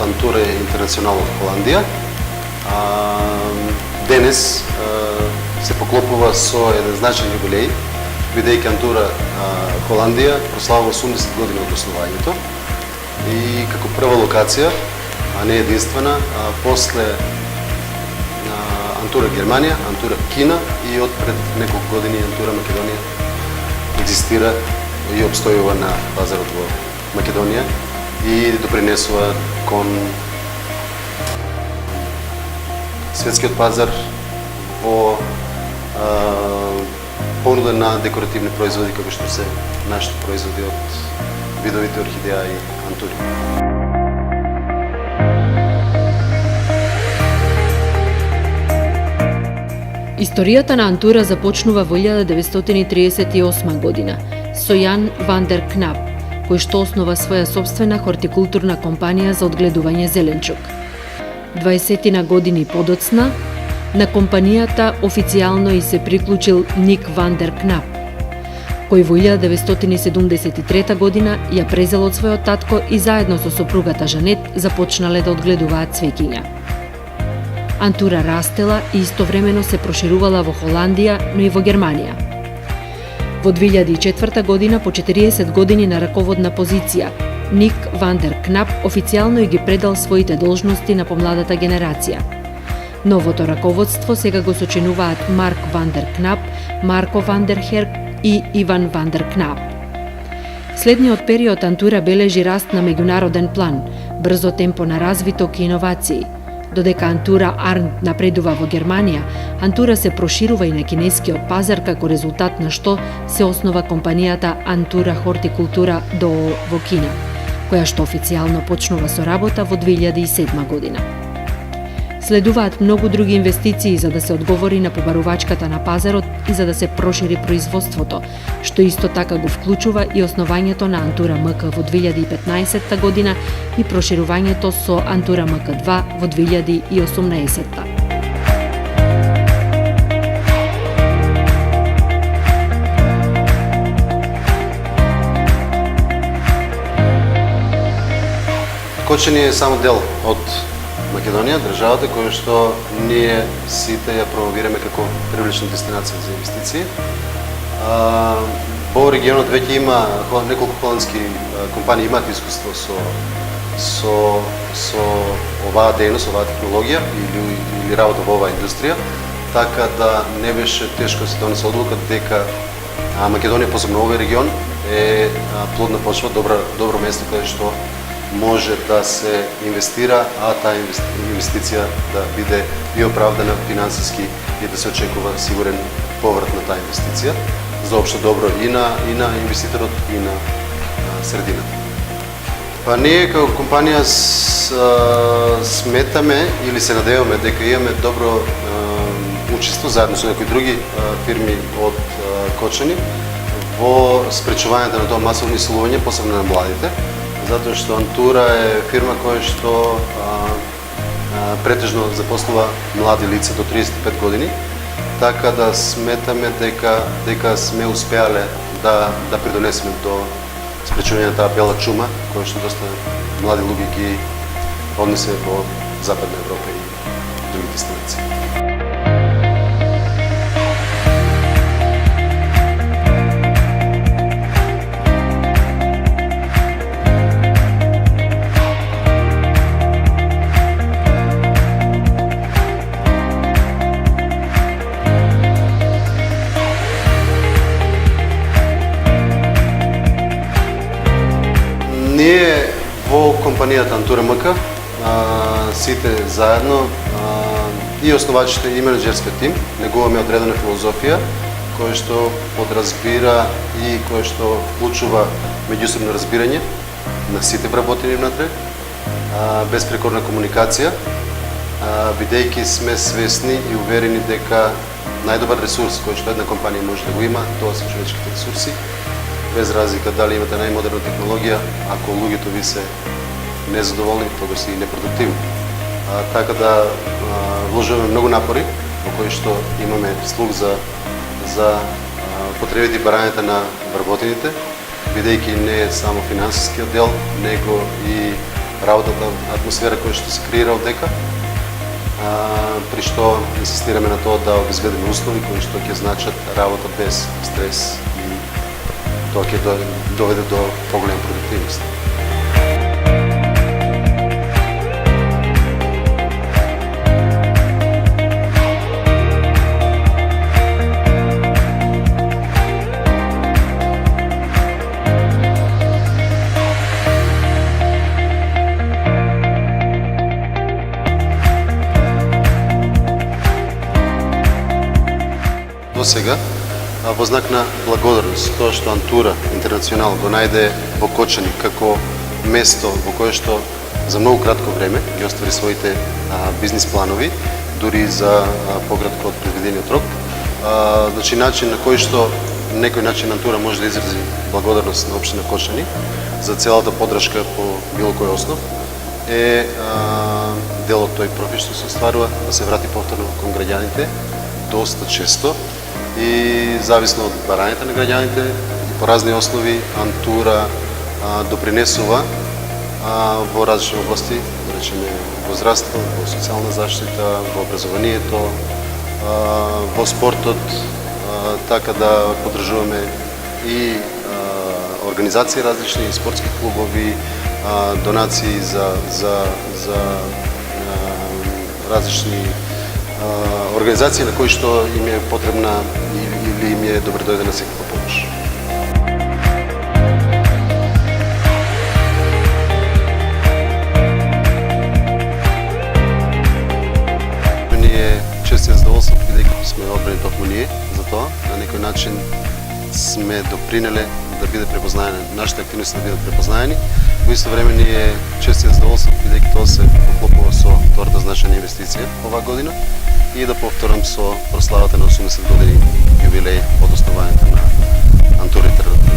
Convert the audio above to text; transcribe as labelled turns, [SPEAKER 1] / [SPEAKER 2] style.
[SPEAKER 1] Антура Интернационал од Холандија. Денес се поклопува со еден значаен јубилеј, бидејќи Антура Холандија прославува 80 години од основањето и како прва локација, а не единствена, после Антура Германија, Антура Кина и од пред неколку години Антура Македонија екзистира и обстојува на пазарот во Македонија и допринесува кон светскиот пазар во понуда на декоративни производи како што се нашите производи од видовите орхидеа и антури.
[SPEAKER 2] Историјата на Антура започнува во 1938 година со Јан ван дер Кнап, кој што основа своја собствена хортикултурна компанија за одгледување зеленчук. 20 години подоцна, на компанијата официјално и се приклучил Ник ван дер Кнап, кој во 1973 година ја презел од својот татко и заедно со сопругата Жанет започнале да одгледуваат цвеќиња. Антура растела и истовремено се проширувала во Холандија, но и во Германија. Во 2004 година, по 40 години на раководна позиција, Ник ван дер Кнап официјално и ги предал своите должности на помладата генерација. Новото раководство сега го сочинуваат Марк ван дер Кнап, Марко ван дер Херк и Иван ван дер Кнап. Следниот период Антура бележи раст на меѓународен план, брзо темпо на развиток и иновации. Додека Антура Арнт напредува во Германија, Антура се проширува и на кинескиот пазар, како резултат на што се основа компанијата Антура Хортикултура ДОО во Кина, која што официјално почнува со работа во 2007 година. Следуваат многу други инвестиции за да се одговори на побарувачката на пазарот и за да се прошири производството, што исто така го вклучува и основањето на Антура МК во 2015 година и проширувањето со Антура МК2 во 2018.
[SPEAKER 1] Кочани е само дел од Македонија, државата која што ние сите ја промовираме како привлечна дестинација за инвестиции. Во регионот веќе има неколку холандски компании имаат искуство со оваа дејност, оваа технологија или работа во оваа индустрија, така да не беше тешко да се донесе одлука дека Македонија, посебно овој регион, е плодна почва, добро место каде што може да се инвестира, а таа инвестиција да биде и оправдана финансиски и да се очекува сигурен поврат на таа инвестиција за општо добро и на инвеститорот и на средината. Па ние како компанија сметаме или се надеваме дека имаме добро учество заедно со некои други фирми од Кочани во спречувањето на тоа масовно исселување, посебно на младите, затоа што Антура е фирма која што претежно запослува млади лица до 35 години, така да сметаме дека сме успеале да придонесеме до спречување на таа бела чума, која што доста млади луѓе ги однесе во Западна Европа и другите страници. Ние во компанијата Антура МК, сите заедно и основачите и менеджерскиот тим, негуваме одредена филозофија која што подразбира и која што вклучува меѓусебно разбирање на сите вработени внатре, безпрекорна комуникација, бидејќи сме свесни и уверени дека најдобар ресурс кој што една компанија може да го има, тоа се човечките ресурси, без разлика дали имате најмодерна технологија, ако луѓето ви се незадоволни, тогаш се и непродуктивни. Така да вложуваме многу напори во кои што имаме слух за потребите и барањата на вработените, бидејќи не е само финансискиот дел, него и работата, атмосфера која што се креира од дека, при што инсистираме на тоа да обезбедиме услови кои што ќе значат работа без стрес и тоа ќе доведе до поголема продуктивност. До сега, во знак на благодарност, тоа што Антура Интернационал го најде во Кочани како место во кое што за многу кратко време ги оствари своите бизнис планови, дури за пократко од предвидениот рок. Значи, начин на кој што некој начин Антура може да изрази благодарност на општина Кочани за целата поддршка по било кој основ е дел од тој профит што се остварува да се врати повторно кон граѓаните доста често и зависно од барањето на граѓаните и по разни основи Антура допринесува во различни области, да речеме во здравство, во социјална заштита, во образованието, во спортот, така да поддржуваме и организации различни, спортски клубови, донации за различни организации на кои што им е потребна или им е добредојдена секаква помош. Ни е чест и задоволство, бидејќи сме одбрани токму ние за тоа, на некој начин сме допринеле да биде препознаени, нашите активности да бидат препознаени. Во исто време ни е чест и задоволство, бидејќи тоа се поклопува со втората значајна инвестиција оваа година и да повторам со прославата на 80 години јубилеј од основањето на Антура Интернационал.